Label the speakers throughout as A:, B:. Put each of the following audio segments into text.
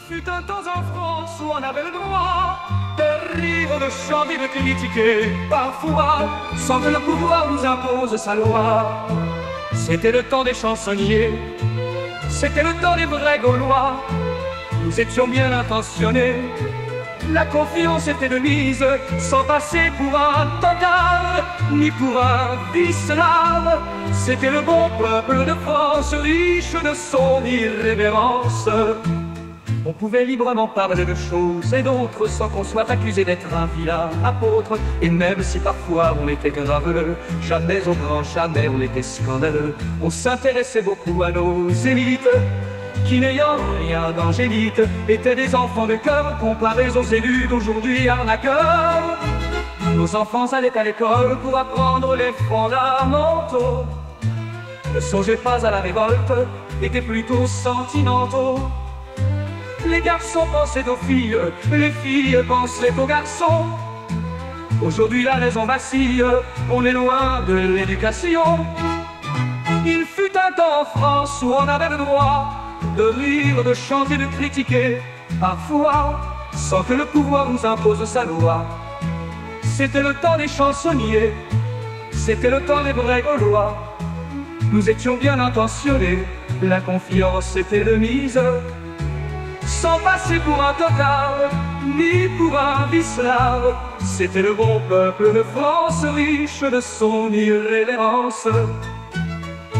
A: fut un temps en France où on avait le droit de rire, de chanter, de critiquer, parfois, sans que le pouvoir nous impose sa loi. C'était le temps des chansonniers, c'était le temps des vrais Gaulois. Nous étions bien intentionnés, la confiance était de mise, sans passer pour un tocard, ni pour un vicelard. C'était le bon peuple de France, riche de son irrévérence. On pouvait librement parler de choses et d'autres sans qu'on soit accusé d'être un vilain apôtre. Et même si parfois on était graveleux, jamais au grand, jamais on était scandaleux. On s'intéressait beaucoup à nos élites, qui n'ayant rien d'angélique, étaient des enfants de cœur, comparés aux élus d'aujourd'hui arnaqueurs. Nos enfants allaient à l'école pour apprendre les fondamentaux. Ne songez pas à la révolte, étaient plutôt sentimentaux. Les garçons pensaient aux filles, les filles pensaient aux garçons. Aujourd'hui la raison vacille, on est loin de l'éducation. Il fut un temps en France où on avait le droit de rire, de chanter, de critiquer, parfois, sans que le pouvoir nous impose sa loi. C'était le temps des chansonniers, c'était le temps des vrais Gaulois. Nous étions bien intentionnés, la confiance était de mise, sans passer pour un tocard, ni pour un vicelard. C'était le bon peuple de France, riche de son irrévérence.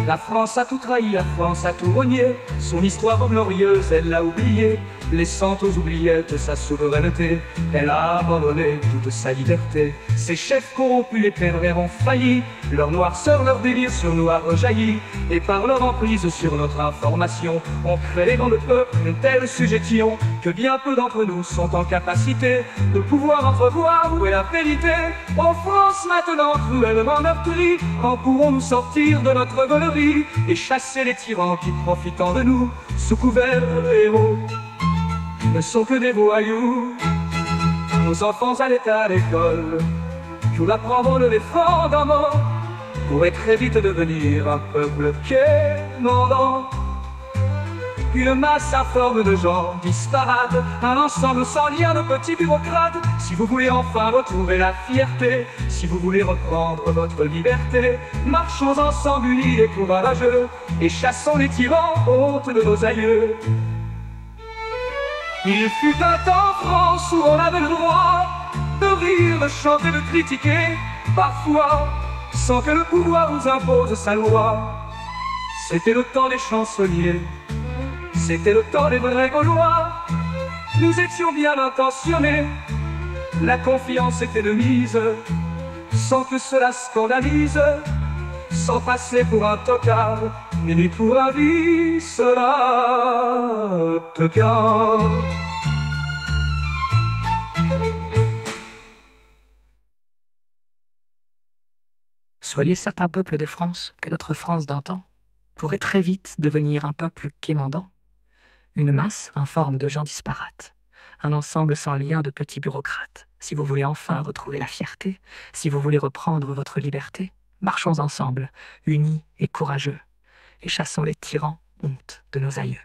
A: La France a tout trahi, la France a tout renié, son histoire glorieuse, elle l'a oubliée, laissant aux oubliettes sa souveraineté. Elle a abandonné toute sa liberté. Ses chefs corrompus et pervers ont failli, leur noirceur, leur délire sur nous a rejailli. Et par leur emprise sur notre information, on crée dans le peuple une telle suggestion que bien peu d'entre nous sont en capacité de pouvoir entrevoir où est la vérité. En France maintenant cruellement meurtrie, quand pourrons-nous sortir de notre volerie et chasser les tyrans qui, profitant de nous, sous couvert de héros, ne sont que des voyous. Nos enfants allaient à l'école pour apprendre le fondements, pourrait très vite devenir un peuple quémandant. Une masse informe de gens disparates, un ensemble sans lien de petits bureaucrates. Si vous voulez enfin retrouver la fierté, si vous voulez reprendre votre liberté, marchons ensemble unis et courageux, et chassons les tyrans honte de nos aïeux. Il fut un temps en France où on avait le droit de rire, de chanter, de critiquer, parfois, sans que le pouvoir nous impose sa loi. C'était le temps des chansonniers, c'était le temps des vrais Gaulois. Nous étions bien intentionnés, la confiance était de mise, sans que cela scandalise, sans passer pour un tocard, ni pour un vicelard.
B: Soyez certains, peuple de France, que notre France d'antan pourrait très vite devenir un peuple quémandant, une masse informe de gens disparates, un ensemble sans lien de petits bureaucrates. Si vous voulez enfin retrouver la fierté, si vous voulez reprendre votre liberté, marchons ensemble, unis et courageux, et chassons les tyrans, honte de nos aïeux.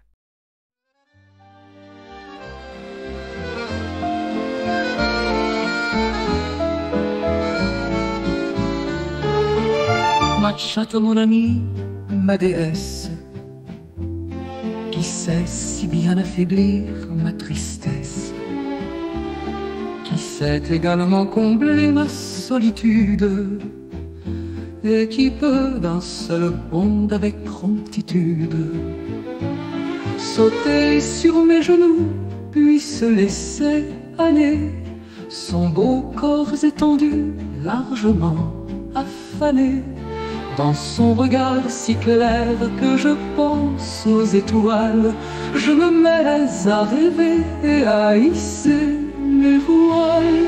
C: Ma chatte, mon ami, ma déesse, qui sait si bien affaiblir ma tristesse, qui sait également combler ma solitude, et qui peut d'un seul bond avec promptitude sauter sur mes genoux, puis se laisser aller, son beau corps étendu, largement affané. Dans son regard si clair que je pense aux étoiles, je me mets à rêver et à hisser mes voiles.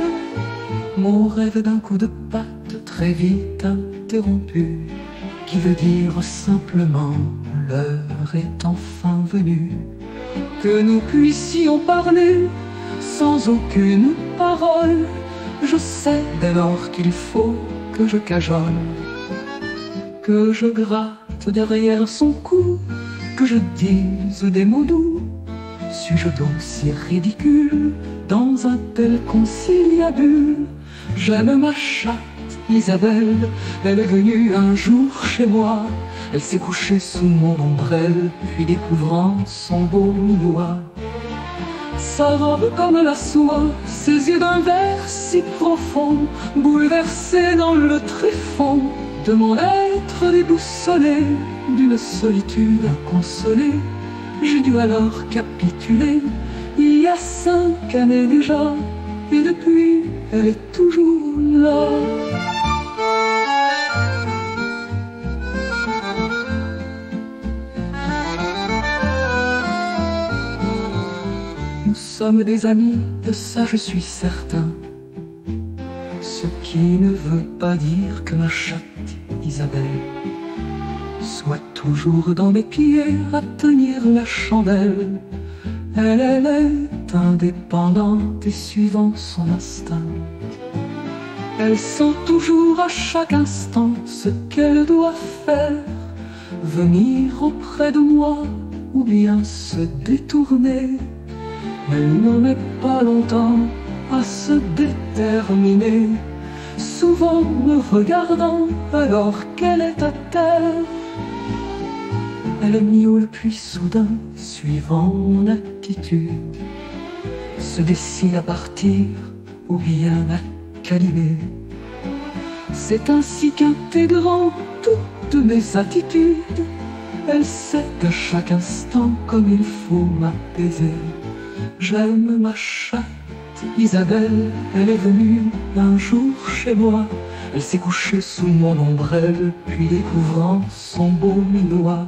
C: Mon rêve d'un coup de patte très vite interrompu, qui veut dire simplement l'heure est enfin venue, que nous puissions parler sans aucune parole. Je sais dès lors qu'il faut que je cajole, que je gratte derrière son cou, que je dise des mots doux, suis-je donc si ridicule dans un tel conciliabule? J'aime ma chatte Isabelle, elle est venue un jour chez moi. Elle s'est couchée sous mon ombrelle, puis découvrant son beau minois. Sa robe comme la soie, ses yeux d'un vert si profond, bouleversés dans le tréfonds de mon être déboussolé, d'une solitude inconsolée. J'ai dû alors capituler, il y a 5 années déjà, et depuis, elle est toujours là. Nous sommes des amis, de ça je suis certain. Ce qui ne veut pas dire que ma chatte Isabelle soit toujours dans mes pieds à tenir la chandelle. Elle est indépendante et suivant son instinct. Elle sent toujours à chaque instant ce qu'elle doit faire, venir auprès de moi ou bien se détourner. Elle n'en met pas longtemps à se déterminer, souvent me regardant alors qu'elle est à terre. Elle miaule puis soudain, suivant mon attitude, se décide à partir ou bien à câliner. C'est ainsi qu'intégrant toutes mes attitudes, elle sait qu'à chaque instant comme il faut m'apaiser. J'aime ma chatte Isabelle, elle est venue un jour chez moi. Elle s'est couchée sous mon ombrelle, puis découvrant son beau minois.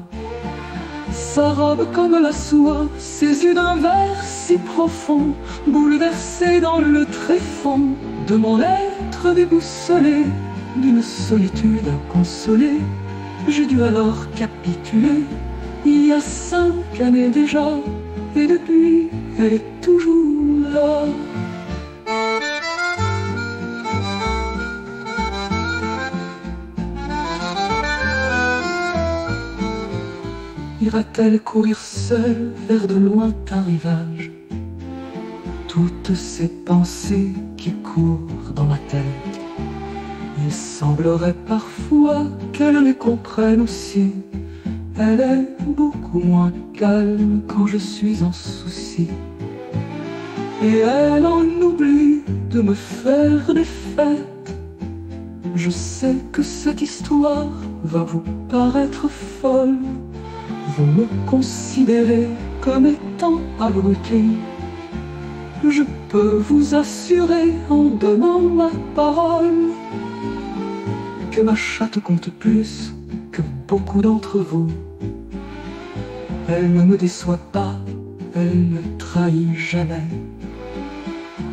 C: Sa robe comme la soie, ses yeux d'un vert si profond, bouleversés dans le tréfonds de mon être déboussolé, d'une solitude inconsolée. J'ai dû alors capituler, il y a 5 années déjà, et depuis, elle est toujours là. Ira-t-elle courir seule vers de lointains rivages? Toutes ces pensées qui courent dans ma tête, il semblerait parfois qu'elle les comprenne aussi. Elle est beaucoup moins calme quand je suis en souci, et elle en oublie de me faire des fêtes. Je sais que cette histoire va vous paraître folle. Vous me considérez comme étant abruti. Je peux vous assurer en donnant ma parole que ma chatte compte plus que beaucoup d'entre vous. Elle ne me déçoit pas, elle ne trahit jamais.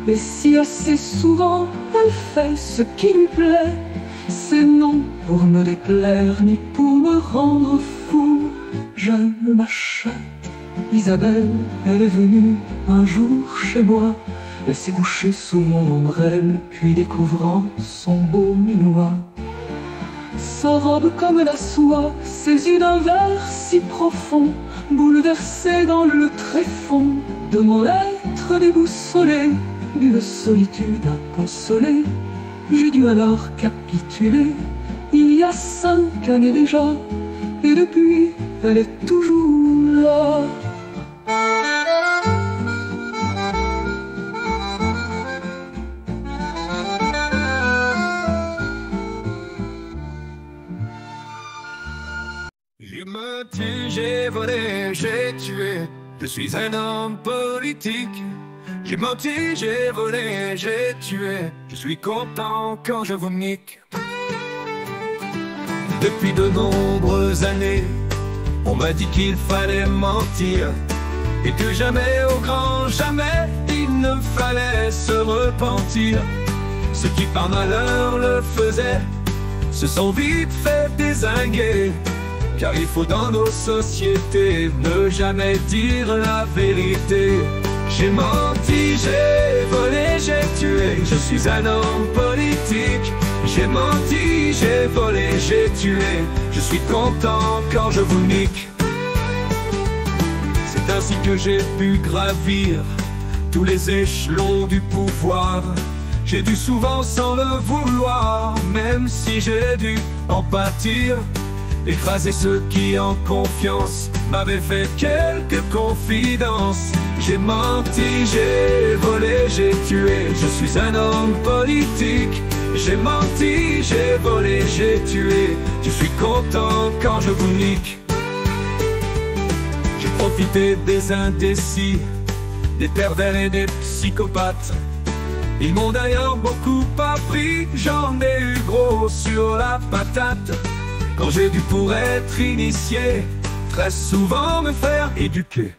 C: Et si assez souvent elle fait ce qui lui plaît, c'est non pour me déplaire ni pour me rendre fou. J'aime ma chatte Isabelle, elle est venue un jour chez moi. Elle s'est couchée sous mon ombrelle, puis découvrant son beau minois. Sa robe comme la soie, ses yeux d'un vert si profond, bouleversés dans le tréfonds de mon être déboussolé, d'une solitude inconsolée. J'ai dû alors capituler, il y a 5 années déjà, et depuis, elle est toujours là.
A: J'ai menti, j'ai volé, j'ai tué, je suis un homme politique. J'ai menti, j'ai volé, j'ai tué, je suis content quand je vous nique. Depuis de nombreuses années, on m'a dit qu'il fallait mentir, et que jamais, au grand jamais, il ne fallait se repentir. Ceux qui par malheur le faisaient se sont vite fait dézinguer, car il faut dans nos sociétés ne jamais dire la vérité. J'ai menti, j'ai volé, j'ai tué, je suis un homme politique. J'ai menti, j'ai volé, j'ai tué, je suis content quand je vous nique. C'est C'est ainsi que j'ai pu gravir tous les échelons du pouvoir. J'ai dû souvent sans le vouloir, même si j'ai dû en pâtir, écraser ceux qui en confiance m'avaient fait quelques confidences. J'ai menti, j'ai volé, j'ai tué, je suis un homme politique. J'ai menti, j'ai volé, j'ai tué, je suis content quand je vous nique. J'ai profité des indécis, des pervers et des psychopathes. Ils m'ont d'ailleurs beaucoup appris, j'en ai eu gros sur la patate. Quand j'ai dû pour être initié, très souvent me faire éduquer.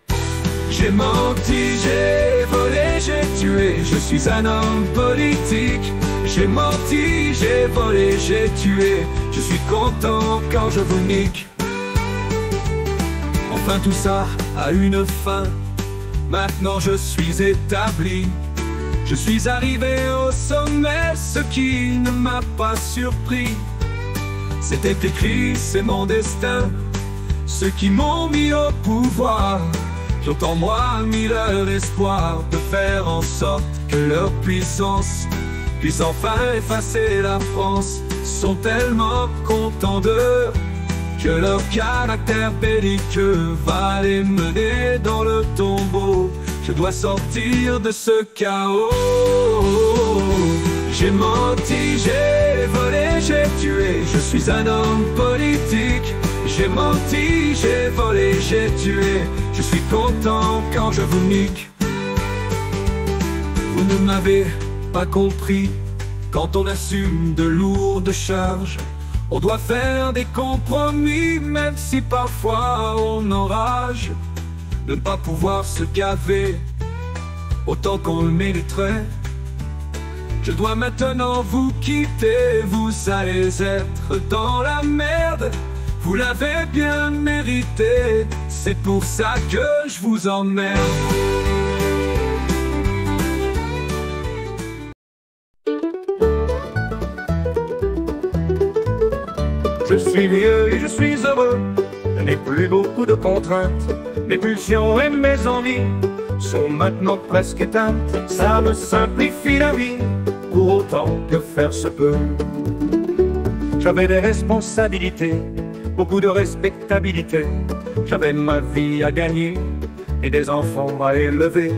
A: J'ai menti, j'ai volé, j'ai tué, je suis un homme politique. J'ai menti, j'ai volé, j'ai tué, je suis content quand je vous nique. Enfin tout ça a une fin, maintenant je suis établi. Je suis arrivé au sommet, ce qui ne m'a pas surpris. C'était écrit, c'est mon destin. Ceux qui m'ont mis au pouvoir, qui ont en moi mis leur espoir de faire en sorte que leur puissance puisse enfin effacer la France, sont tellement contents d'eux que leur caractère belliqueux va les mener dans le tombeau. Je dois sortir de ce chaos. J'ai menti, j'ai volé, j'ai tué, je suis un homme politique. J'ai menti, j'ai volé, j'ai tué, je suis content quand je vous nique. Vous ne m'avez pas compris, quand on assume de lourdes charges, on doit faire des compromis, même si parfois on enrage. Ne pas pouvoir se gaver autant qu'on le mériterait. Je dois maintenant vous quitter, vous allez être dans la merde. Vous l'avez bien mérité, c'est pour ça que je vous emmerde. Je suis vieux et je suis heureux, je n'ai plus beaucoup de contraintes. Mes pulsions et mes envies sont maintenant presque éteintes. Ça me simplifie la vie, pour autant que faire se peut. J'avais des responsabilités, beaucoup de respectabilité. J'avais ma vie à gagner et des enfants à élever.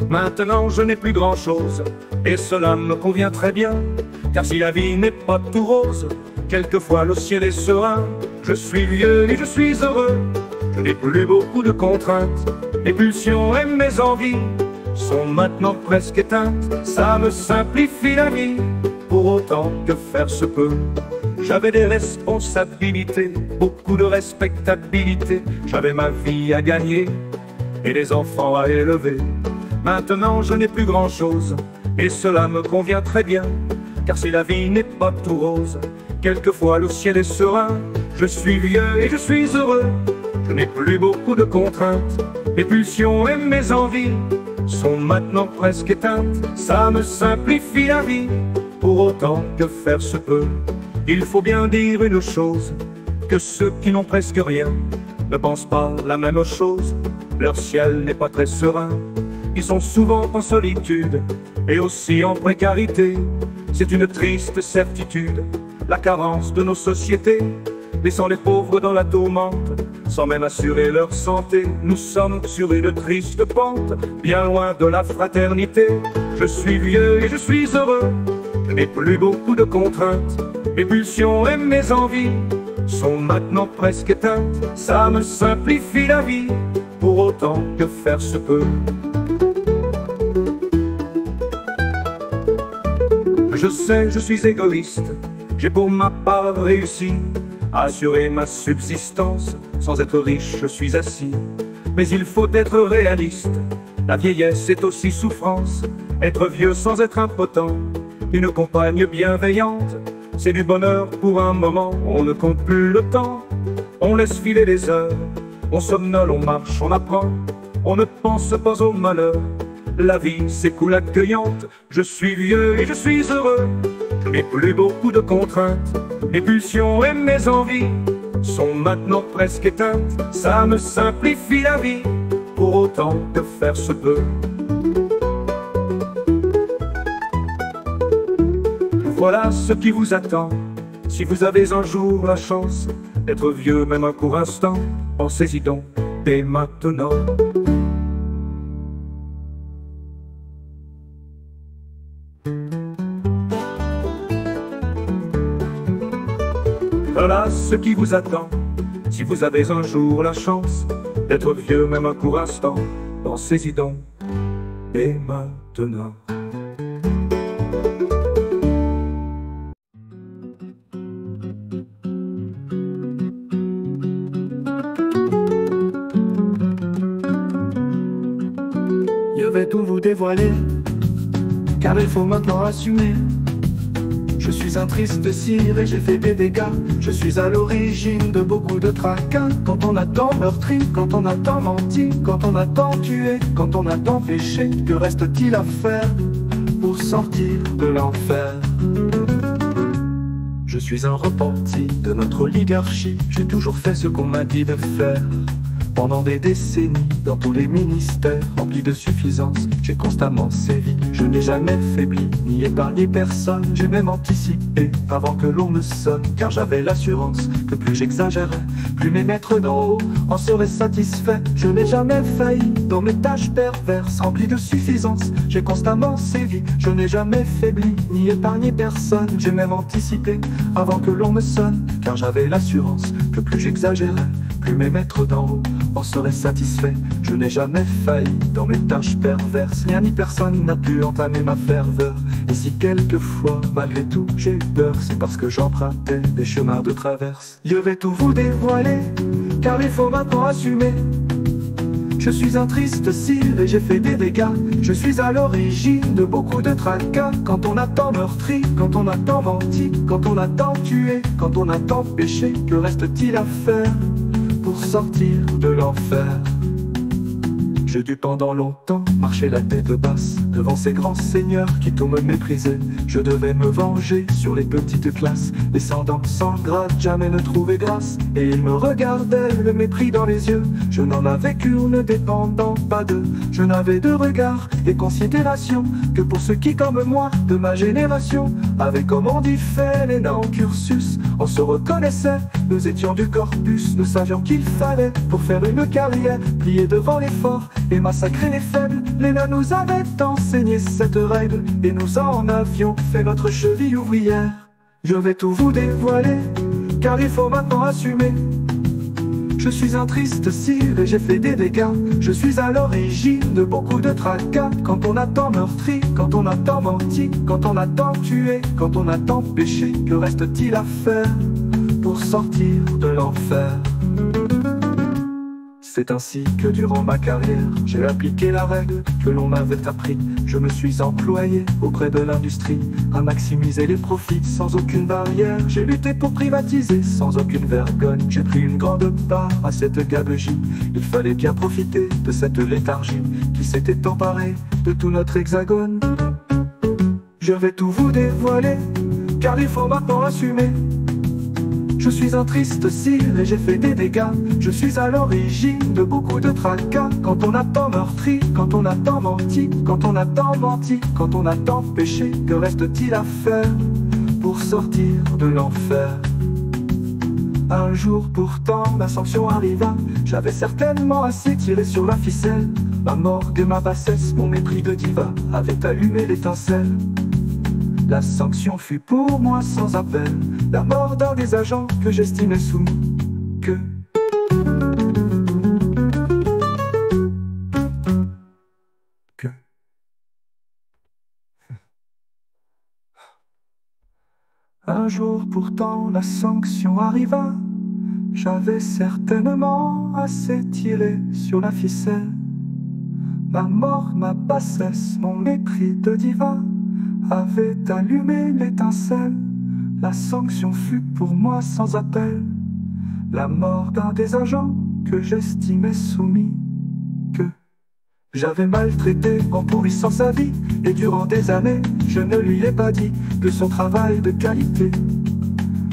A: Maintenant je n'ai plus grand chose, et cela me convient très bien. Car si la vie n'est pas tout rose, quelquefois le ciel est serein. Je suis vieux et je suis heureux, je n'ai plus beaucoup de contraintes. Mes pulsions et mes envies sont maintenant presque éteintes. Ça me simplifie la vie, pour autant que faire se peut. J'avais des responsabilités, beaucoup de respectabilité. J'avais ma vie à gagner et des enfants à élever. Maintenant je n'ai plus grand chose, et cela me convient très bien. Car si la vie n'est pas tout rose, quelquefois le ciel est serein. Je suis vieux et je suis heureux, je n'ai plus beaucoup de contraintes. Mes pulsions et mes envies sont maintenant presque éteintes. Ça me simplifie la vie, pour autant que faire se peut. Il faut bien dire une chose, que ceux qui n'ont presque rien ne pensent pas la même chose. Leur ciel n'est pas très serein, ils sont souvent en solitude et aussi en précarité. C'est une triste certitude, la carence de nos sociétés, laissant les pauvres dans la tourmente, sans même assurer leur santé. Nous sommes sur une triste pente, bien loin de la fraternité. Je suis vieux et je suis heureux, je n'ai plus beaucoup de contraintes. Mes pulsions et mes envies sont maintenant presque éteintes. Ça me simplifie la vie, pour autant que faire se peut. Je sais, je suis égoïste, j'ai pour ma part réussi à assurer ma subsistance. Sans être riche, je suis assis. Mais il faut être réaliste, la vieillesse est aussi souffrance. Être vieux sans être impotent, une compagne bienveillante, c'est du bonheur pour un moment. On ne compte plus le temps, on laisse filer les heures. On somnole, on marche, on apprend, on ne pense pas au malheur. La vie s'écoule accueillante, je suis vieux et je suis heureux. Je n'ai plus beaucoup de contraintes, mes pulsions et mes envies sont maintenant presque éteintes. Ça me simplifie la vie, pour autant que faire se peut. Voilà ce qui vous attend, si vous avez un jour la chance d'être vieux même un court instant, pensez-y donc dès maintenant. Voilà ce qui vous attend, si vous avez un jour la chance d'être vieux même un court instant, pensez-y donc dès maintenant. Je vais tout vous dévoiler, car il faut maintenant assumer. Je suis un triste cire et j'ai fait des dégâts. Je suis à l'origine de beaucoup de tracas. Quand on a tant meurtri, quand on a tant menti, quand on a tant tué, quand on a tant péché, que reste-t-il à faire pour sortir de l'enfer? Je suis un repenti de notre oligarchie. J'ai toujours fait ce qu'on m'a dit de faire. Pendant des décennies, dans tous les ministères remplis de suffisance, j'ai constamment sévi. Je n'ai jamais faibli, ni épargné personne. J'ai même anticipé avant que l'on me sonne, car j'avais l'assurance que plus j'exagérais, plus mes maîtres d'en haut en seraient satisfaits. Je n'ai jamais failli dans mes tâches perverses, remplies de suffisance. J'ai constamment sévi, je n'ai jamais faibli, ni épargné personne. J'ai même anticipé avant que l'on me sonne, car j'avais l'assurance que plus j'exagérais, plus mes maîtres d'en haut en seraient satisfaits. Je n'ai jamais failli dans mes tâches perverses, rien ni personne n'a pu entamer ma ferveur. Et si quelquefois, malgré tout, j'ai eu peur, c'est parce que j'empruntais des chemins de traverse. Je vais tout vous dévoiler, car il faut maintenant assumer. Je suis un triste cire et j'ai fait des dégâts. Je suis à l'origine de beaucoup de tracas. Quand on a tant meurtri, quand on a tant menti, quand on a tant tué, quand on a tant péché, que reste-t-il à faire pour sortir de l'enfer? J'ai dû pendant longtemps marcher la tête basse devant ces grands seigneurs qui tout me méprisaient. Je devais me venger sur les petites classes, descendant sans grade, jamais ne trouver grâce. Et ils me regardaient, le mépris dans les yeux. Je n'en avais qu'une, dépendant pas d'eux. Je n'avais de regard et considération que pour ceux qui, comme moi, de ma génération, avaient, comme on dit, fait l'énorme cursus. On se reconnaissait, nous étions du corpus, nous savions qu'il fallait, pour faire une carrière, plier devant l'effort et massacrer les faibles. Léna nous avait enseigné cette règle, et nous en avions fait notre cheville ouvrière. Je vais tout vous dévoiler, car il faut maintenant assumer. Je suis un triste cire et j'ai fait des dégâts. Je suis à l'origine de beaucoup de tracas. Quand on a tant meurtri, quand on a tant menti, quand on a tant tué, quand on a tant péché, que reste-t-il à faire pour sortir de l'enfer? C'est ainsi que durant ma carrière, j'ai appliqué la règle que l'on m'avait appris. Je me suis employé auprès de l'industrie à maximiser les profits sans aucune barrière. J'ai lutté pour privatiser sans aucune vergogne. J'ai pris une grande part à cette gabegie. Il fallait bien profiter de cette léthargie qui s'était emparée de tout notre hexagone. Je vais tout vous dévoiler, car il faut maintenant assumer. Je suis un triste cire et j'ai fait des dégâts. Je suis à l'origine de beaucoup de tracas. Quand on a tant meurtri, quand on a tant menti, quand on a tant menti, quand on a tant péché, que reste-t-il à faire pour sortir de l'enfer? Un jour pourtant ma sanction arriva. J'avais certainement assez tiré sur la ficelle. Ma morgue et ma bassesse, mon mépris de diva avaient allumé l'étincelle. La sanction fut pour moi sans appel, la mort d'un des agents que j'estimais soumis. Un jour pourtant la sanction arriva. J'avais certainement assez tiré sur la ficelle. Ma mort, ma bassesse, mon mépris de diva avait allumé l'étincelle. La sanction fut pour moi sans appel, la mort d'un des agents que j'estimais soumis. Que j'avais maltraité en pourrissant sa vie, et durant des années je ne lui ai pas dit que son travail de qualité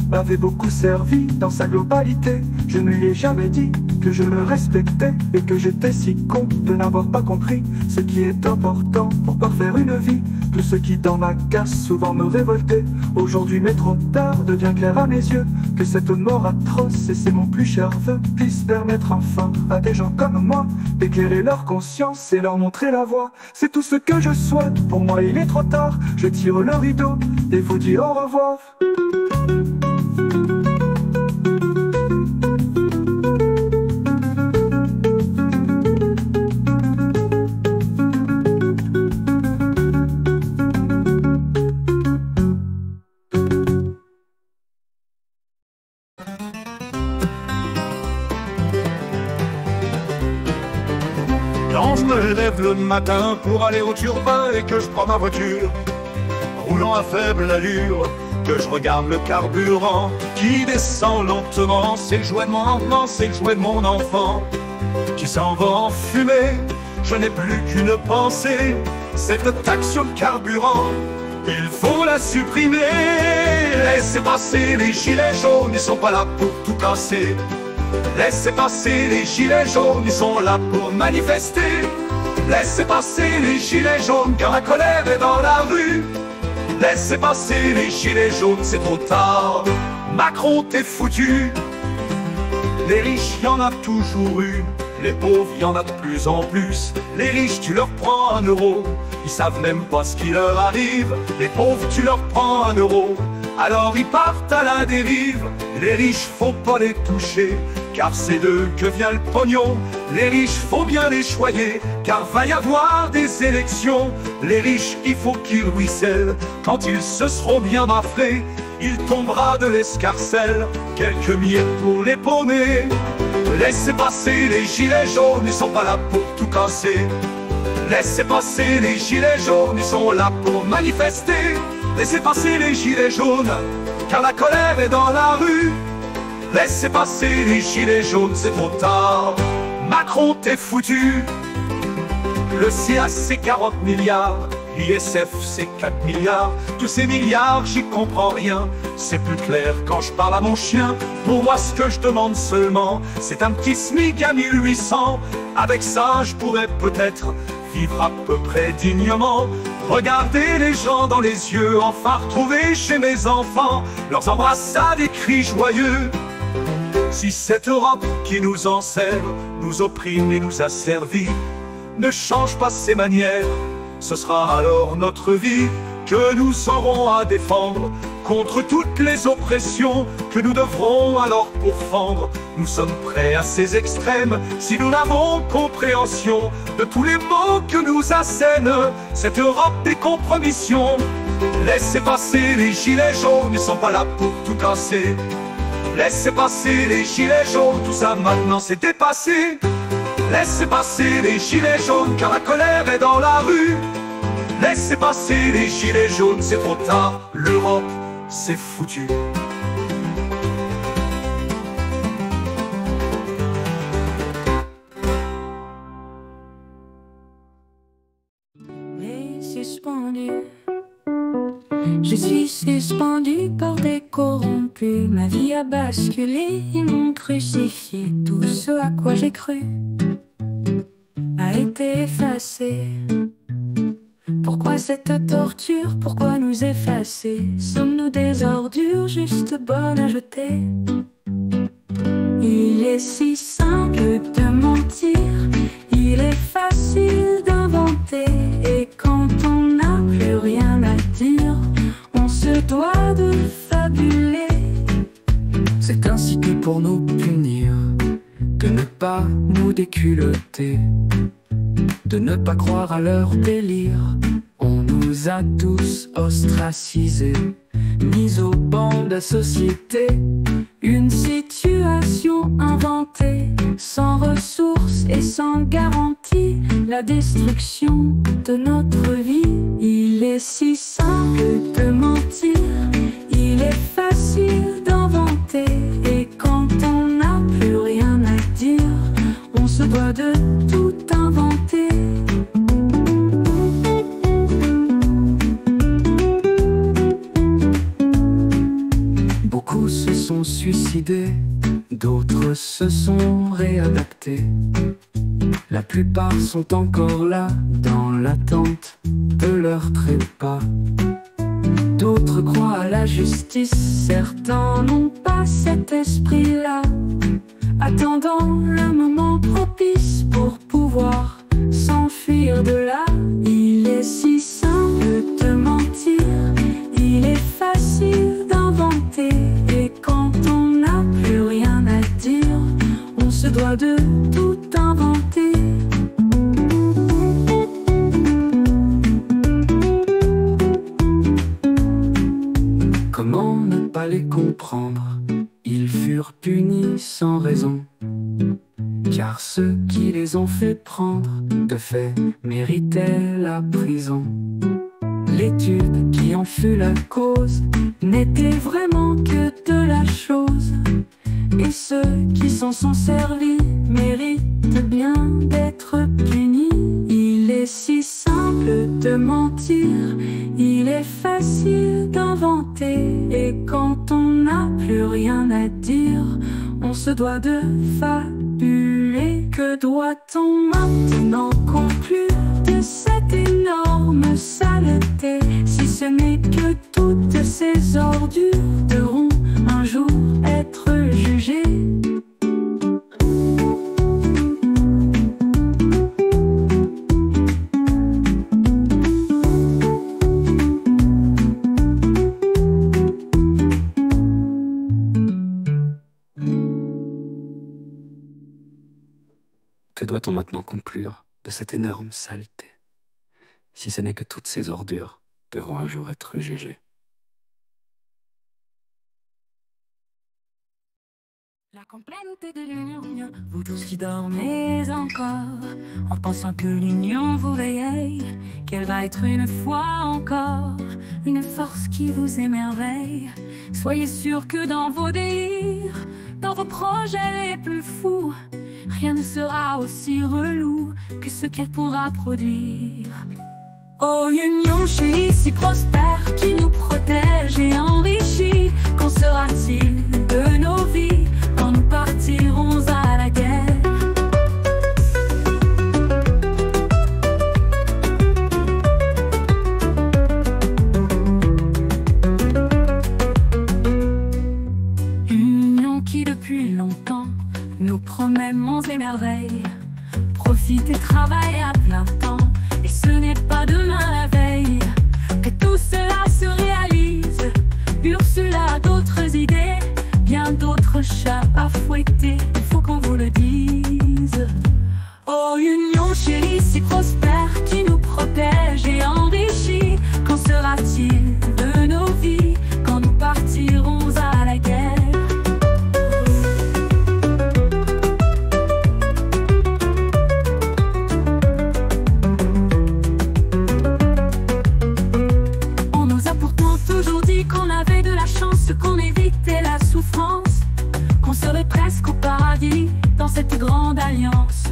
A: m'avait beaucoup servi dans sa globalité. Je ne lui ai jamais dit
D: que je me respectais et que j'étais si con de n'avoir pas compris ce qui est important pour parfaire une vie. Tout ce qui dans ma casse souvent me révoltait, aujourd'hui mais trop tard devient clair à mes yeux que cette mort atroce, et c'est mon plus cher vœu, puisse permettre enfin à des gens comme moi d'éclairer leur conscience et leur montrer la voie. C'est tout ce que je souhaite, pour moi il est trop tard, je tire le rideau et vous dis au revoir.
A: Quand je me lève le matin pour aller au turbin et que je prends ma voiture, roulant à faible allure, que je regarde le carburant qui descend lentement, c'est le jouet de mon enfant, c'est le jouet de mon enfant qui s'en va en fumée. Je n'ai plus qu'une pensée, cette taxe sur le carburant, il faut la supprimer. Laissez passer les gilets jaunes, ils sont pas là pour tout casser. Laissez passer les gilets jaunes, ils sont là pour manifester. Laissez passer les gilets jaunes, car la colère est dans la rue. Laissez passer les gilets jaunes, c'est trop tard. Macron, t'es foutu. Les riches, y en a toujours eu. Les pauvres, y en a de plus en plus. Les riches, tu leur prends 1 euro, ils savent même pas ce qui leur arrive. Les pauvres, tu leur prends 1 euro, alors ils partent à la dérive. Les riches, faut pas les toucher, car c'est d'eux que vient le pognon. Les riches, faut bien les choyer, car va y avoir des élections. Les riches, il faut qu'ils ruissellent, quand ils se seront bien bafrés, il tombera de l'escarcelle quelques miettes pour les paumer. Laissez passer les gilets jaunes, ils sont pas là pour tout casser. Laissez passer les gilets jaunes, ils sont là pour manifester. Laissez passer les gilets jaunes, car la colère est dans la rue. Laissez passer les gilets jaunes, c'est trop tard. Macron, t'es foutu. Le CA, c'est 40 milliards. L'ISF, c'est 4 milliards. Tous ces milliards, j'y comprends rien. C'est plus clair quand je parle à mon chien. Pour moi, ce que je demande seulement, c'est un petit SMIC à 1800. Avec ça, je pourrais peut-être vivre à peu près dignement. Regarder les gens dans les yeux, enfin retrouver chez mes enfants leurs embrassades et cris joyeux. Si cette Europe qui nous enserre, nous opprime et nous asservit, ne change pas ses manières, ce sera alors notre vie que nous aurons à défendre contre toutes les oppressions que nous devrons alors pourfendre. Nous sommes prêts à ces extrêmes si nous n'avons compréhension de tous les maux que nous assène cette Europe des compromissions. Laissez passer les gilets jaunes, ils sont pas là pour tout casser. Laissez passer les gilets jaunes, tout ça maintenant c'est dépassé. Laissez passer les gilets jaunes, car la colère est dans la rue. Laissez passer les gilets jaunes, c'est trop tard, l'Europe, c'est foutu.
C: Mais suspendu, je suis suspendu par des corrompus. Ma vie a basculé, ils m'ont crucifié. Tout ce à quoi j'ai cru a été effacé. Pourquoi cette torture? Pourquoi nous effacer? Sommes-nous des ordures juste bonnes à jeter? Il est si simple de mentir, il est facile d'inventer. Et quand on n'a plus rien à dire, on se doit de fabuler.
E: C'est ainsi que pour nous punir, de ne pas nous déculotter, de ne pas croire à leur délire, on nous a tous ostracisés, mis au banc de la société. Une situation inventée, sans ressources et sans garantie, la destruction de notre vie. Il est si simple de mentir, il est facile d'inventer. Et quand on n'a plus rien à dire, on se doit de tout inventer. Beaucoup se sont suicidés d'autres se sont réadaptés. La plupart sont encore là, dans l'attente de leur trépas. D'autres croient à la justice, certains n'ont pas cet esprit-là, attendant le moment propice pour pouvoir s'enfuir de là. Il est si simple de mentir, il est facile d'inventer, et quand on n'a plus rien à dire, on se doit de tout inventer. Comment ne pas les comprendre? Ils furent punis sans raison, car ceux qui les ont fait prendre, de fait, méritaient la prison. L'étude qui en fut la cause n'était vraiment que de la chose, et ceux qui s'en sont servis méritent bien d'être punis. Il est si simple de mentir, il est facile d'inventer, et quand on n'a plus rien à dire, on se doit de fabuler. Que doit-on maintenant conclure de cette énorme saleté, si ce n'est que toutes ces ordures devront un jour être jugées? Que doit-on maintenant conclure de cette énorme saleté, si ce n'est que toutes ces ordures devront un jour être jugées?
B: La complainte de l'union, vous tous qui dormez encore, en pensant que l'union vous réveille, qu'elle va être une fois encore une force qui vous émerveille. Soyez sûr que dans vos délires, dans vos projets les plus fous, rien ne sera aussi relou que ce qu'elle pourra produire. Oh, union chérie si prospère, qui nous protège et enrichit, qu'en sera-t-il de nos vies quand nous partirons à la guerre? Union qui depuis longtemps nous promet monts et merveilles, profite et travaille à plein temps, et ce n'est pas demain la veille que tout cela se réalise. Ursula a d'autres idées, bien d'autres chats à fouetter, il faut qu'on vous le dise. Oh, union chérie si prospère, qui nous protège et enrichit, qu'en sera-t-il de nos vies quand nous partirons à la guerre? Qu'on évitait la souffrance, qu'on serait presque au paradis dans cette grande alliance.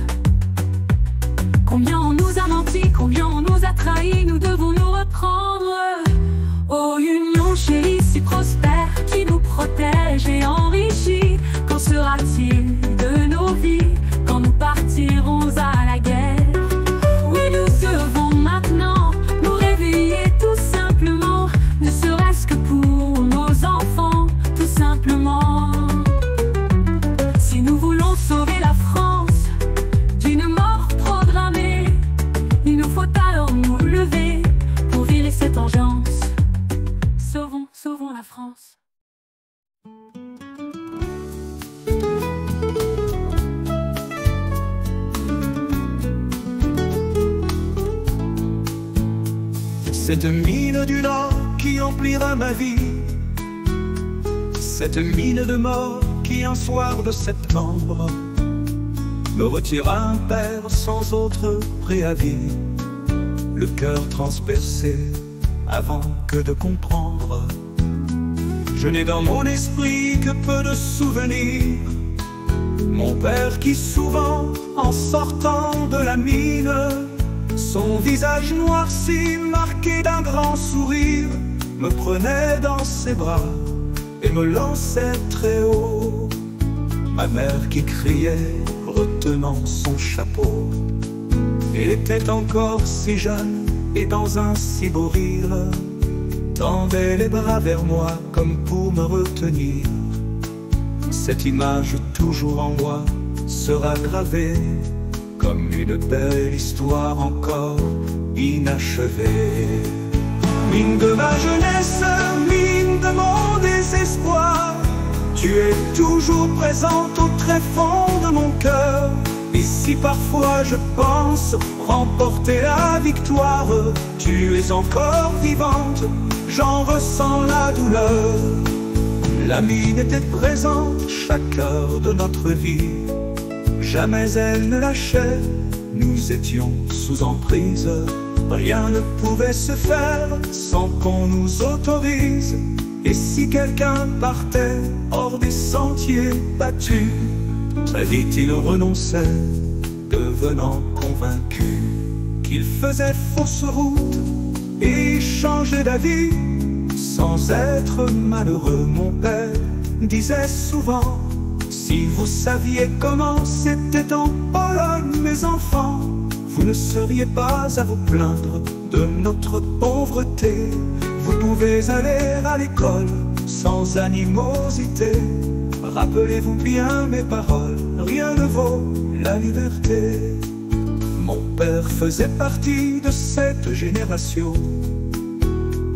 B: Combien on nous a menti, combien on nous a trahis, nous devons nous reprendre. Oh, union chérie si prospère, qui nous protège et enrichit, qu'en sera-t-il de nos vies quand nous partirons à la guerre? Oui, nous devons maintenant nous réveiller tout simplement, ne serait-ce que pour nos enfants, tout simplement. Si nous voulons sauver la France d'une mort programmée, il nous faut alors nous lever pour virer cette engeance. Sauvons, sauvons la France.
D: Cette mine du Nord qui emplira ma vie, cette mine de mort qui un soir de septembre me retira un père sans autre préavis, le cœur transpercé avant que de comprendre. Je n'ai dans mon esprit que peu de souvenirs, mon père qui souvent en sortant de la mine, son visage noirci marqué d'un grand sourire, me prenait dans ses bras et me lançait très haut. ma mère qui criait, retenant son chapeau. Elle était encore si jeune et dans un si beau rire, tendait les bras vers moi comme pour me retenir. Cette image toujours en moi sera gravée comme une belle histoire encore inachevée. Mine de ma jeunesse, mine de mon désespoir, tu es toujours présente au tréfonds de mon cœur. Et si parfois je pense remporter la victoire, tu es encore vivante, j'en ressens la douleur. La mine était présente chaque heure de notre vie, jamais elle ne lâchait, nous étions sous emprise. Rien ne pouvait se faire sans qu'on nous autorise. Et si quelqu'un partait hors des sentiers battus, très vite il renonçait, devenant convaincu qu'il faisait fausse route et changeait d'avis. Sans être malheureux, mon père disait souvent: si vous saviez comment c'était en Pologne, mes enfants, vous ne seriez pas à vous plaindre de notre pauvreté. Vous pouvez aller à l'école sans animosité. Rappelez-vous bien mes paroles, rien ne vaut la liberté. Mon père faisait partie de cette génération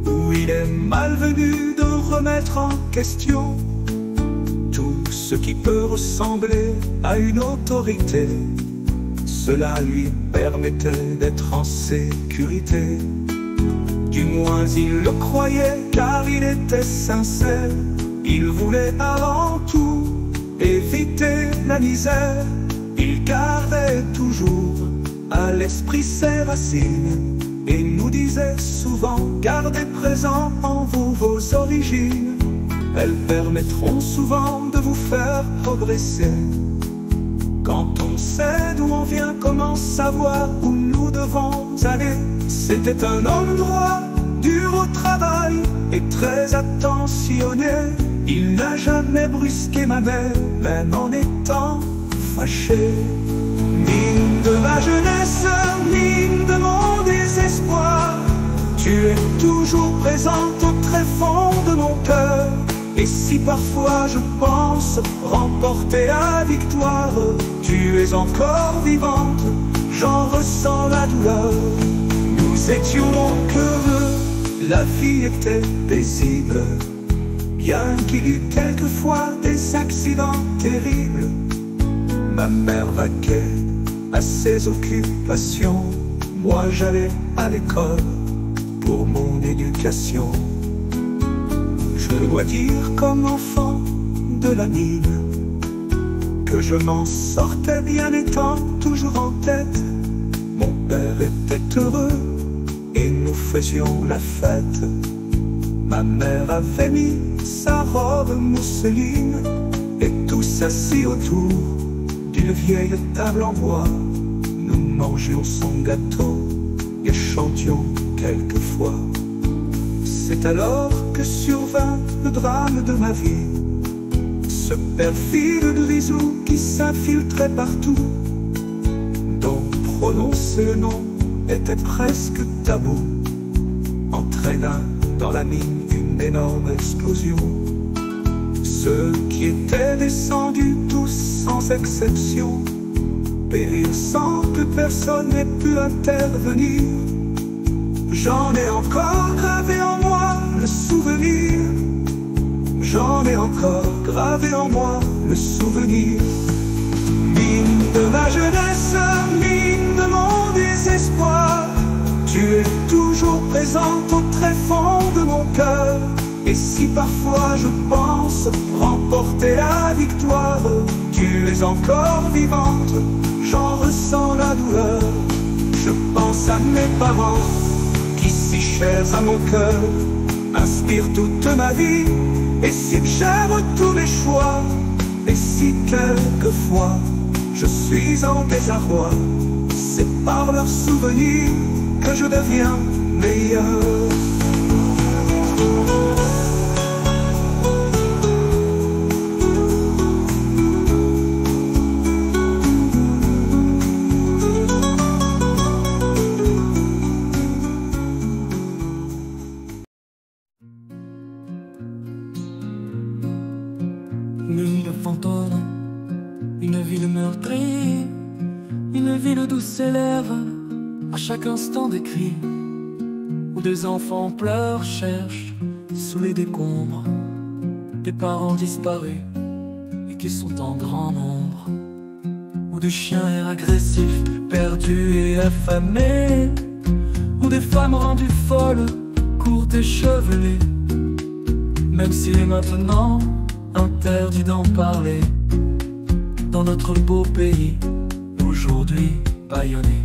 D: où il est malvenu de remettre en question tout ce qui peut ressembler à une autorité. Cela lui permettait d'être en sécurité. Du moins il le croyait, car il était sincère. Il voulait avant tout éviter la misère. Il gardait toujours à l'esprit ses racines et nous disait souvent: gardez présent en vous vos origines. Elles permettront souvent de vous faire progresser. Quand on sait d'où on vient, comment savoir où nous devons aller? C'était un homme droit, dur au travail et très attentionné. Il n'a jamais brusqué ma mère, même en étant fâché. Mine de ma jeunesse, mine de mon désespoir, tu es toujours présente au tréfonds de mon cœur. Et si parfois je pense remporter la victoire, tu es encore vivante, j'en ressens la douleur. Nous étions donc heureux, la vie était paisible, bien qu'il y eût quelquefois des accidents terribles. Ma mère vaquait à ses occupations, moi j'allais à l'école pour mon éducation. Je dois dire comme enfant de la mine que je m'en sortais bien étant toujours en tête. Mon père était heureux et nous faisions la fête. Ma mère avait mis sa robe mousseline et tous assis autour d'une vieille table en bois. Nous mangions son gâteau et chantions quelquefois. C'est alors que survint le drame de ma vie, ce perfide grisou qui s'infiltrait partout, dont prononcer le nom était presque tabou, entraîna dans la mine une énorme explosion. Ceux qui étaient descendus tous sans exception périrent sans que personne n'ait pu intervenir. J'en ai encore gravé en moi le souvenir. J'en ai encore gravé en moi le souvenir. Mine de ma jeunesse, mine de mon désespoir, tu es toujours présente au tréfonds de mon cœur. Et si parfois je pense remporter la victoire, tu es encore vivante, j'en ressens la douleur. Je pense à mes parents qui, si chers à mon cœur, inspirent toute ma vie. Et si j'aime tous les choix, et si quelquefois je suis en désarroi, c'est par leurs souvenirs que je deviens meilleur.
E: fantôme, une ville meurtrie, une ville d'où s'élève à chaque instant des cris, où des enfants pleurent, cherchent sous les décombres des parents disparus et qui sont en grand nombre, où des chiens errent agressifs, perdus et affamés, où des femmes rendues folles, courtes et chevelées, même s'il est maintenant interdit d'en parler, dans notre beau pays, aujourd'hui bâillonné.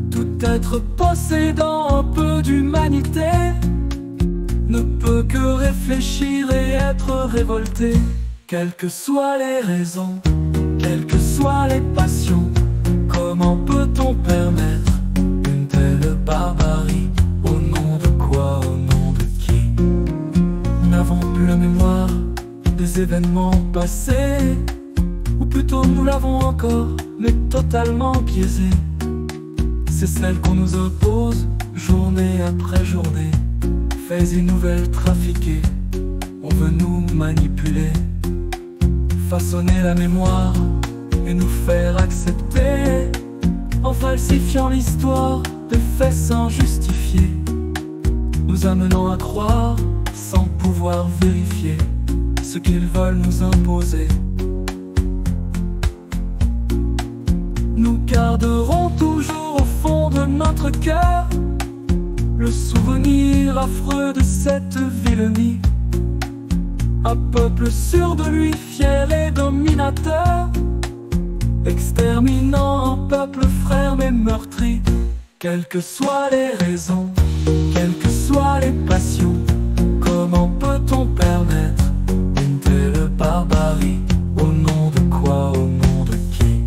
E: Tout être possédant un peu d'humanité ne peut que réfléchir et être révolté. Quelles que soient les raisons, quelles que soient les passions, comment peut-on permettre une telle barbarie? Au nom de quoi, au nom de qui? Nous n'avons plus la mémoire des événements passés, ou plutôt nous l'avons encore, mais totalement biaisée. C'est celle qu'on nous impose, journée après journée. Faits et nouvelles trafiquées, on veut nous manipuler, façonner la mémoire et nous faire accepter, en falsifiant l'histoire de faits sans justifier, nous amenant à croire sans pouvoir vérifier ce qu'ils veulent nous imposer. Nous garderons toujours au fond de notre cœur le souvenir affreux de cette vilenie. Un peuple sûr de lui, fier et dominateur, exterminant un peuple frère mais meurtri. Quelles que soient les raisons, quelles que soient les passions, comment peut-on permettre une telle barbarie? Au nom de quoi, au nom de qui?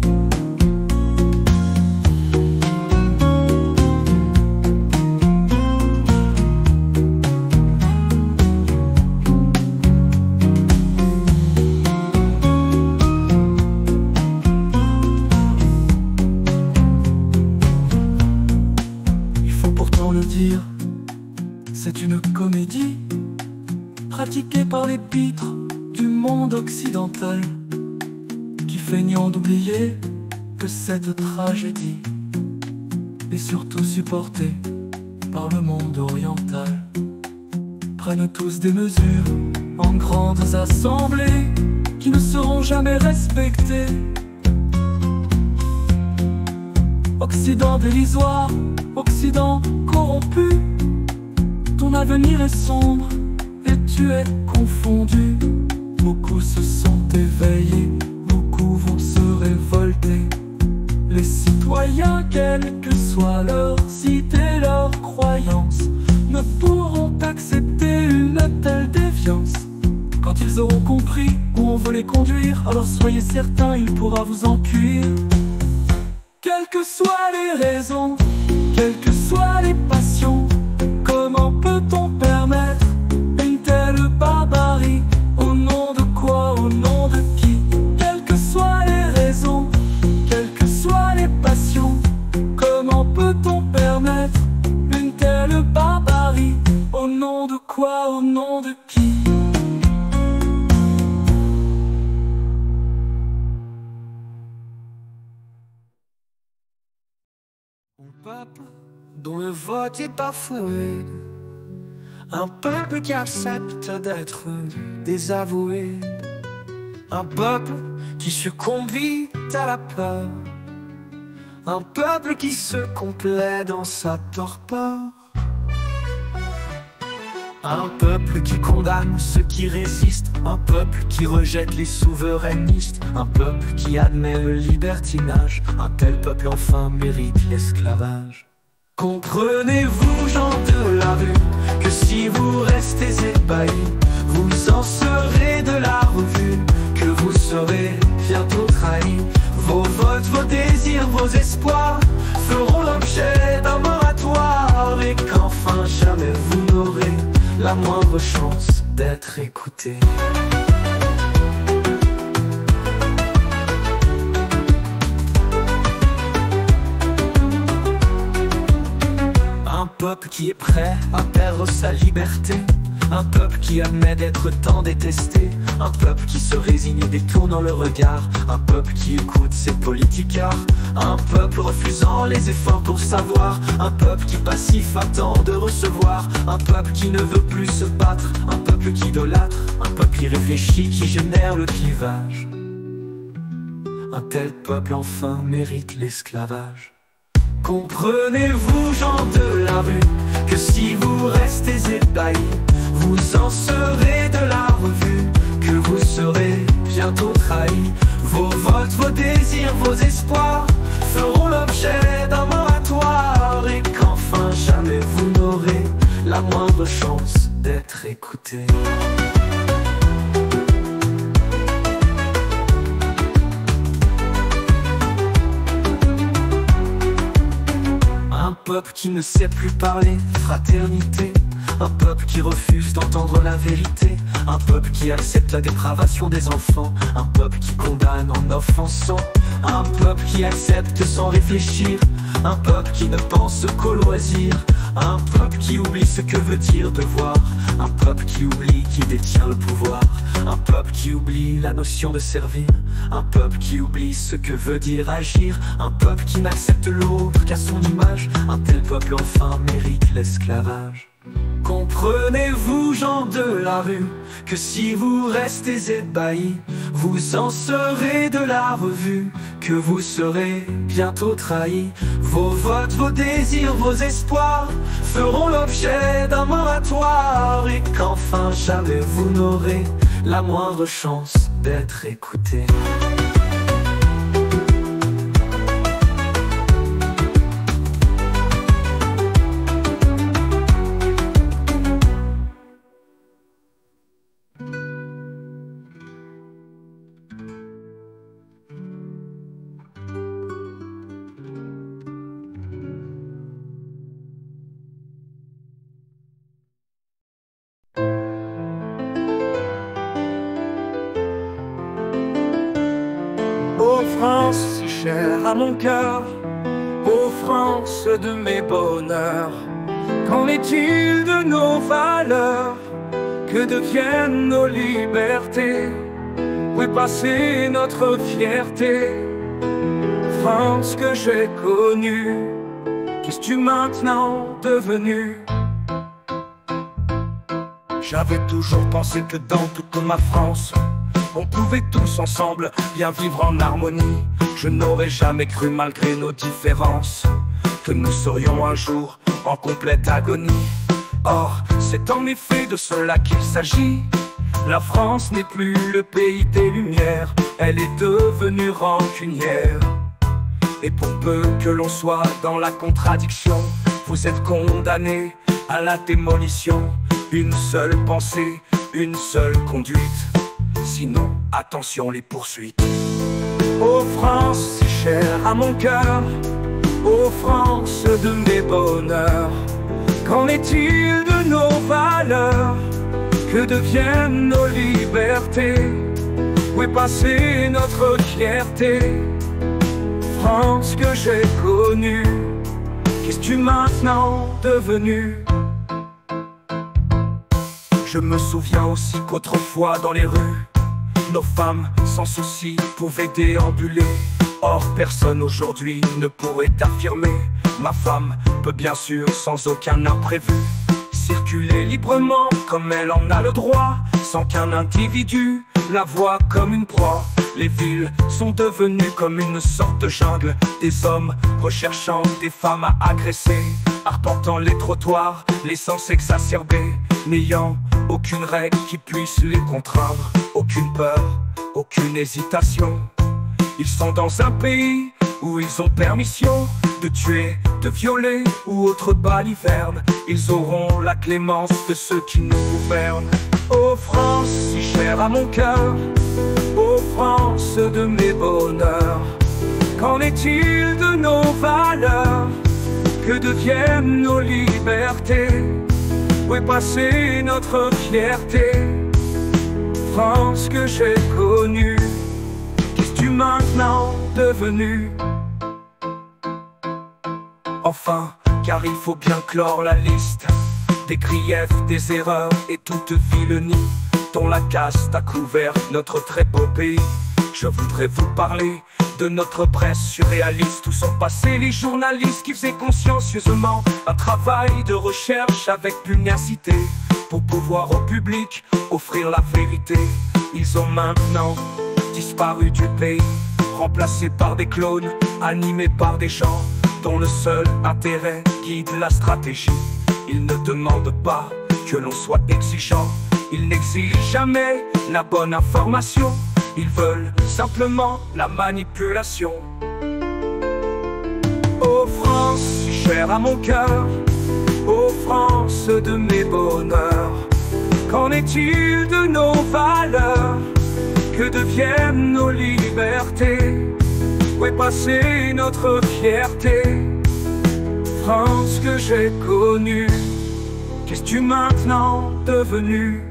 E: C'est une comédie pratiquée par les pitres du monde occidental, qui feignant d'oublier que cette tragédie est surtout supportée par le monde oriental, prennent tous des mesures en grandes assemblées qui ne seront jamais respectées. Occident dérisoire, Occident corrompu, ton avenir est sombre et tu es confondu. Beaucoup se sont éveillés, beaucoup vont se révolter. Les citoyens, quelles que soient leurs idées, leurs croyances, ne pourront accepter une telle déviance. Quand ils auront compris où on veut les conduire, alors soyez certains, il pourra vous en cuire. Quelles que soient les raisons, quelles que soient les passions, comment peut-on permettre une telle barbarie? Au nom de quoi, au nom de qui? Quelles que soient les raisons, quelles que soient les passions, comment peut-on permettre une telle barbarie? Au nom de quoi, au nom de qui?
F: Un peuple dont le vote est bafoué, un peuple qui accepte d'être désavoué, un peuple qui succombe vite à la peur, un peuple qui se complaît dans sa torpeur, un peuple qui condamne ceux qui résistent, un peuple qui rejette les souverainistes, un peuple qui admet le libertinage. Un tel peuple enfin mérite l'esclavage. Comprenez-vous, gens de la rue, que si vous restez ébahis, vous en serez de la revue, que vous serez bientôt trahis. Vos votes, vos désirs, vos espoirs feront l'objet d'un moratoire, et qu'enfin jamais vous n'aurez la moindre chance d'être écouté. Un peuple qui est prêt à perdre sa liberté, Un peuple qui admet d'être tant détesté, un peuple qui se résigne et détournant le regard, un peuple qui écoute ses politicards, un peuple refusant les efforts pour savoir, un peuple qui passif attend de recevoir, un peuple qui ne veut plus se battre, un peuple qui idolâtre, un peuple irréfléchi qui génère le clivage. Un tel peuple enfin mérite l'esclavage. Comprenez-vous, gens de la rue, que si vous restez ébahis, vous en serez de la revue, que vous serez bientôt trahis. Vos votes, vos désirs, vos espoirs feront l'objet d'un moratoire, et qu'enfin jamais vous n'aurez la moindre chance d'être écouté. Un peuple qui ne sait plus parler fraternité, un peuple qui refuse d'entendre la vérité, un peuple qui accepte la dépravation des enfants, un peuple qui condamne en offensant, un peuple qui accepte sans réfléchir, un peuple qui ne pense qu'au loisir, un peuple qui oublie ce que veut dire devoir, un peuple qui oublie qui détient le pouvoir, un peuple qui oublie la notion de servir, un peuple qui oublie ce que veut dire agir, un peuple qui n'accepte l'autre qu'à son image. Un tel peuple enfin mérite l'esclavage. Comprenez-vous, gens de la rue, que si vous restez ébahis, vous en serez de la revue, que vous serez bientôt trahis. Vos votes, vos désirs, vos espoirs feront l'objet d'un moratoire, et qu'enfin jamais vous n'aurez la moindre chance d'être écouté.
A: Ô France, si chère à mon cœur, ô France de mes bonheurs, qu'en est-il de nos valeurs? Que deviennent nos libertés? Où est passée notre fierté? France que j'ai connue, qu'es-tu maintenant devenue? J'avais toujours pensé que dans toute ma France, on pouvait tous ensemble bien vivre en harmonie. Je n'aurais jamais cru, malgré nos différences, que nous serions un jour en complète agonie. Or, c'est en effet de cela qu'il s'agit. La France n'est plus le pays des Lumières, elle est devenue rancunière. Et pour peu que l'on soit dans la contradiction, vous êtes condamnés à la démolition. Une seule pensée, une seule conduite, sinon attention les poursuites. Ô France, si chère à mon cœur, ô France de mes bonheurs, qu'en est-il de nos valeurs? Que deviennent nos libertés? Où est passée notre fierté? France que j'ai connue, qu'es-tu maintenant devenue? Je me souviens aussi qu'autrefois dans les rues, nos femmes sans souci pouvaient déambuler. Or personne aujourd'hui ne pourrait affirmer: ma femme peut bien sûr sans aucun imprévu circuler librement comme elle en a le droit, sans qu'un individu la voie comme une proie. Les villes sont devenues comme une sorte de jungle, des hommes recherchant des femmes à agresser, arpentant les trottoirs, laissant s'exacerber, n'ayant aucune règle qui puisse les contraindre, aucune peur, aucune hésitation. Ils sont dans un pays où ils ont permission de tuer, de violer ou autre baliverne. Ils auront la clémence de ceux qui nous gouvernent. Ô France, si chère à mon cœur, ô France de mes bonheurs, qu'en est-il de nos valeurs? Que deviennent nos libertés? Où est passée notre fierté? France que j'ai connue, qu'es-tu maintenant devenue? Enfin, car il faut bien clore la liste
F: des griefs, des erreurs et toute vilenie dont la caste a couvert notre très beau pays. Je voudrais vous parler de notre presse surréaliste, où sont passés les journalistes qui faisaient consciencieusement un travail de recherche avec pugnacité pour pouvoir au public offrir la vérité. Ils ont maintenant disparu du pays, remplacés par des clones, animés par des gens dont le seul intérêt guide la stratégie. Ils ne demandent pas que l'on soit exigeant, ils n'exigent jamais la bonne information, ils veulent simplement la manipulation. Ô France, chère à mon cœur, ô France de mes bonheurs, qu'en est-il de nos valeurs? Que deviennent nos libertés? Où est passée notre fierté? France que j'ai connue, qu'es-tu maintenant devenue?